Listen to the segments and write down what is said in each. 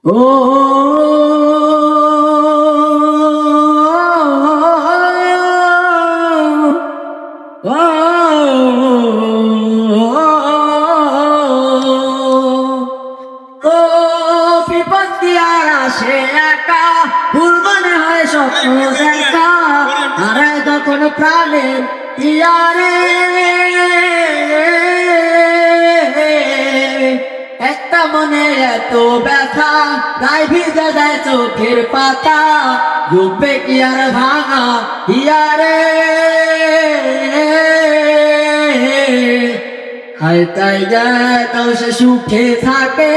ও বিপদ দিয়ার আসে একা, ভুল মনে হয় স্বপ্ন দেখা, হারায় তখন প্রাণের ইয়ারে। একটা মনে এত ব্যথা, তাই ভিজে যায় চোখের পাতা, ডুববে কি আর ভাঙা ইয়ারে। হায় তাই যেন সে সুখে থাকে,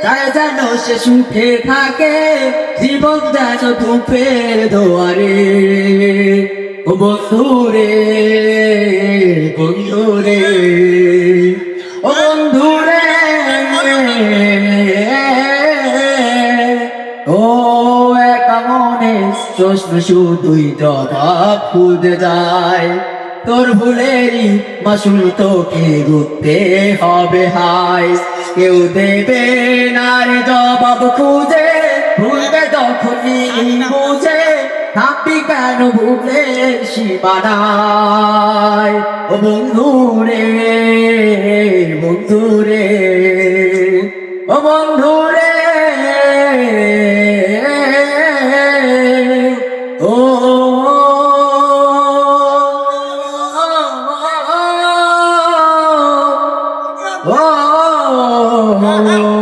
তাই যেন সে সুখে থাকে, জীবন যেন ধূপের দোয়ারে। ও বন্ধুরে, বন্ধুরে, ও বন্ধুরে, ও একা মনে প্রশ্ন শুধুই জবাব খুঁজে যায়। তোর ভুলেরই মাসুল তোকে গুনতে হবে হায়, কেউ দেবে না রে জবাব খুঁজে, ভুলবে তখনই বুঝে, থাকবি কেন ভুলের সীমানায়। ও বন্ধুরে, বন্ধুরে, ও বন্ধুরে, ও oh